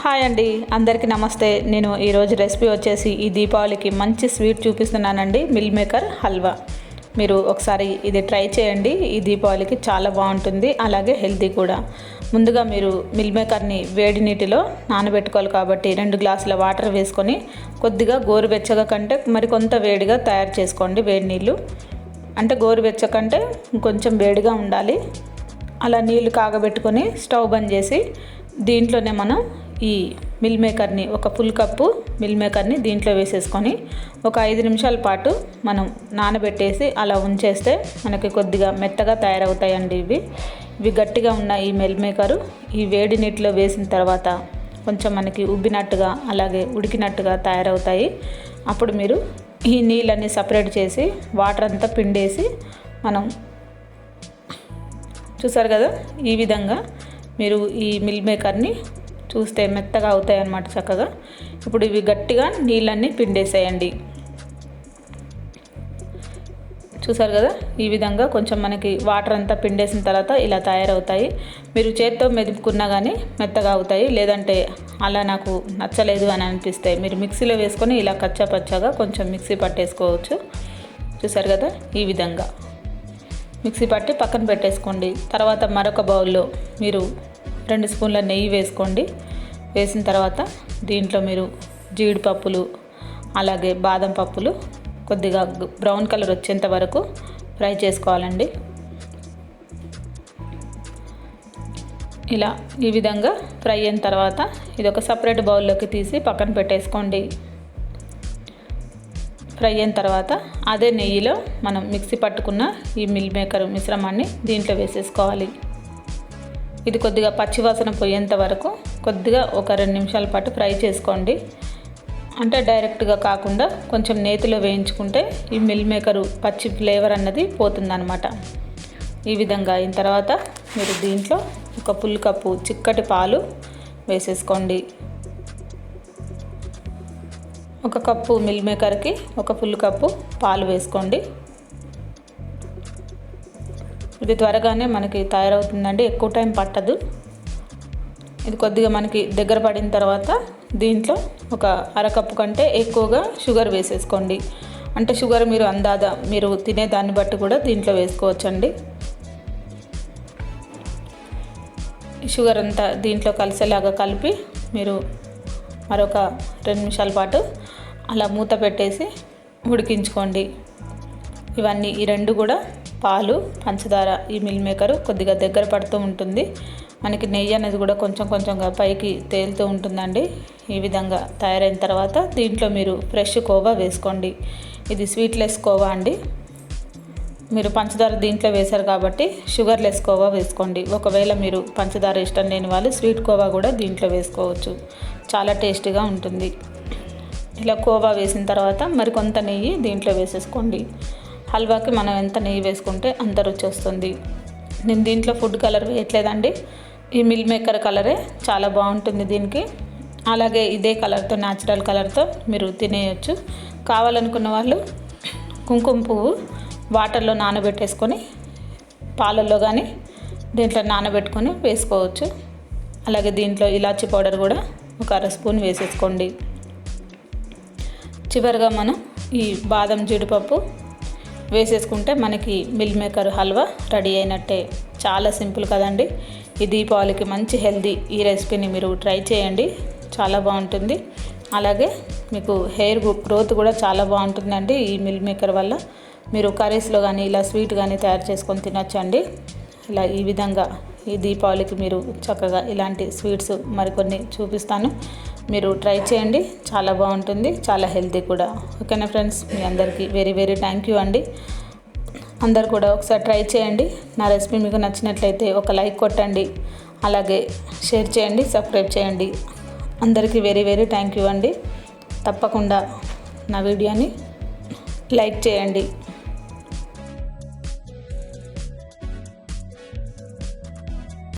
Hi అండి, అందరికీ నమస్తే. నేను ఈరోజు రెసిపీ వచ్చేసి ఈ దీపావళికి మంచి స్వీట్ చూపిస్తున్నానండి, మిల్ మేకర్ హల్వా. మీరు ఒకసారి ఇది ట్రై చేయండి. ఈ దీపావళికి చాలా బాగుంటుంది, అలాగే హెల్తీ కూడా. ముందుగా మీరు మిల్ మేకర్ని వేడి నీటిలో నానబెట్టుకోవాలి కాబట్టి 2 గ్లాసుల వాటర్ వేసుకొని కొద్దిగా గోరువెచ్చగా కంటే మరికొంత వేడిగా తయారు చేసుకోండి. వేడి నీళ్ళు అంటే గోరువెచ్చ కంటే కొంచెం వేడిగా ఉండాలి. అలా నీళ్లు కాగబెట్టుకొని స్టవ్ బంద్ చేసి దీంట్లోనే మనం ఈ మిల్ మేకర్ని ఒక ఫుల్ కప్పు మిల్ మేకర్ని దీంట్లో వేసేసుకొని ఒక 5 నిమిషాల పాటు మనం నానబెట్టేసి అలా ఉంచేస్తే మనకి కొద్దిగా మెత్తగా తయారవుతాయండి. ఇవి గట్టిగా ఉన్న ఈ మిల్ మేకరు ఈ వేడి నీటిలో వేసిన తర్వాత కొంచెం మనకి ఉబ్బినట్టుగా అలాగే ఉడికినట్టుగా తయారవుతాయి. అప్పుడు మీరు ఈ నీళ్ళని సపరేట్ చేసి వాటర్ అంతా పిండేసి మనం చూసారు కదా, ఈ విధంగా మీరు ఈ మిల్ మేకర్ని చూస్తే మెత్తగా అవుతాయి అన్నమాట చక్కగా. ఇప్పుడు ఇవి గట్టిగా నీళ్ళన్నీ పిండేసేయండి. చూసారు కదా, ఈ విధంగా కొంచెం మనకి వాటర్ అంతా పిండేసిన తర్వాత ఇలా తయారవుతాయి. మీరు చేత్తో మెదుపుకున్నా కానీ మెత్తగా అవుతాయి. లేదంటే అలా నాకు నచ్చలేదు అని అనిపిస్తే మీరు మిక్సీలో వేసుకొని ఇలా కచ్చాపచ్చాగా కొంచెం మిక్సీ పట్టేసుకోవచ్చు. చూసారు కదా, ఈ విధంగా మిక్సీ పట్టి పక్కన పెట్టేసుకోండి. తర్వాత మరొక బౌల్లో మీరు 2 స్పూన్ల నెయ్యి వేసుకోండి. వేసిన తర్వాత దీంట్లో మీరు జీడిపప్పులు అలాగే బాదం పప్పులు కొద్దిగా బ్రౌన్ కలర్ వచ్చేంత వరకు ఫ్రై చేసుకోవాలండి. ఇలా ఈ విధంగా ఫ్రై అయిన తర్వాత ఇది ఒక సపరేట్ బౌల్లోకి తీసి పక్కన పెట్టేసుకోండి. ఫ్రై అయిన తర్వాత అదే నెయ్యిలో మనం మిక్సీ పట్టుకున్న ఈ మిల్ మేకర్ మిశ్రమాన్ని దీంట్లో వేసేసుకోవాలి. ఇది కొద్దిగా పచ్చివాసన పోయేంత వరకు కొద్దిగా ఒక 2 నిమిషాల పాటు ఫ్రై చేసుకోండి. అంటే డైరెక్ట్గా కాకుండా కొంచెం నేతిలో వేయించుకుంటే ఈ మిల్ మేకరు పచ్చి ఫ్లేవర్ అన్నది పోతుందన్నమాట. ఈ విధంగా అయిన తర్వాత మీరు దీంట్లో ఒక ఫుల్ కప్పు చిక్కటి పాలు వేసేసుకోండి. 1 కప్పు మిల్ మేకర్కి 1 ఫుల్ కప్పు పాలు వేసుకోండి. ఇది త్వరగానే మనకి తయారవుతుందండి, ఎక్కువ టైం పట్టదు. ఇది కొద్దిగా మనకి దగ్గర పడిన తర్వాత దీంట్లో ఒక 1/2 కప్పు కంటే ఎక్కువగా షుగర్ వేసేసుకోండి. అంటే షుగర్ మీరు అందాదా మీరు తినే దాన్ని బట్టి కూడా దీంట్లో వేసుకోవచ్చండి. షుగర్ అంతా దీంట్లో కలిసేలాగా కలిపి మీరు మరొక 2 నిమిషాల పాటు అలా మూత పెట్టేసి ఉడికించుకోండి. ఇవన్నీ ఈ 2 కూడా పాలు పంచదార ఈ మిల్ మేకరు కొద్దిగా దగ్గర పడుతూ ఉంటుంది. మనకి నెయ్యి అనేది కూడా కొంచెం కొంచెంగా పైకి తేలుతూ ఉంటుందండి. ఈ విధంగా తయారైన తర్వాత దీంట్లో మీరు ఫ్రెష్ కోవా వేసుకోండి. ఇది స్వీట్లెస్ కోవా అండి. మీరు పంచదార దీంట్లో వేశారు కాబట్టి షుగర్లెస్ కోవా వేసుకోండి. ఒకవేళ మీరు పంచదార ఇష్టం లేని వాళ్ళు స్వీట్ కోవా కూడా దీంట్లో వేసుకోవచ్చు, చాలా టేస్టీగా ఉంటుంది. ఇలా కోవా వేసిన తర్వాత మరికొంత నెయ్యి దీంట్లో వేసేసుకోండి. హల్వాకి మనం ఎంత నెయ్యి వేసుకుంటే అంత రుచి వస్తుంది. నేను దీంట్లో ఫుడ్ కలర్ వేయట్లేదండి, ఈ మిల్ మేకర్ కలరే చాలా బాగుంటుంది దీనికి. అలాగే ఇదే కలర్తో న్యాచురల్ కలర్తో మీరు తినేయచ్చు. కావాలనుకున్న వాళ్ళు కుంకుమ పువ్వు వాటర్లో నానబెట్టేసుకొని పాలల్లో కానీ దీంట్లో నానబెట్టుకొని వేసుకోవచ్చు. అలాగే దీంట్లో ఇలాచీ పౌడర్ కూడా ఒక 1/2 స్పూన్ వేసేసుకోండి. చివరిగా మనం ఈ బాదం జీడిపప్పు వేసేసుకుంటే మనకి మిల్ మేకర్ హల్వా రెడీ అయినట్టే. చాలా సింపుల్ కదండి. ఈ దీపావళికి మంచి హెల్దీ ఈ రెసిపీని మీరు ట్రై చేయండి, చాలా బాగుంటుంది. అలాగే మీకు హెయిర్ గ్రోత్ కూడా చాలా బాగుంటుందండి ఈ మిల్ మేకర్ వల్ల. మీరు కర్రీస్లో కానీ ఇలా స్వీట్ కానీ తయారు చేసుకొని తినొచ్చండి. ఇలా ఈ విధంగా ఈ దీపావళికి మీరు చక్కగా ఇలాంటి స్వీట్స్ మరికొన్ని చూపిస్తాను, మీరు ట్రై చేయండి. చాలా బాగుంటుంది, చాలా హెల్తీ కూడా. ఓకేనా ఫ్రెండ్స్, మీ అందరికీ వెరీ వెరీ థ్యాంక్ యూ అండి. అందరు కూడా ఒకసారి ట్రై చేయండి. నా రెసిపీ మీకు నచ్చినట్లయితే ఒక లైక్ కొట్టండి, అలాగే షేర్ చేయండి, సబ్స్క్రైబ్ చేయండి. అందరికీ వెరీ వెరీ థ్యాంక్ యూ అండి. తప్పకుండా నా వీడియోని లైక్ చేయండి.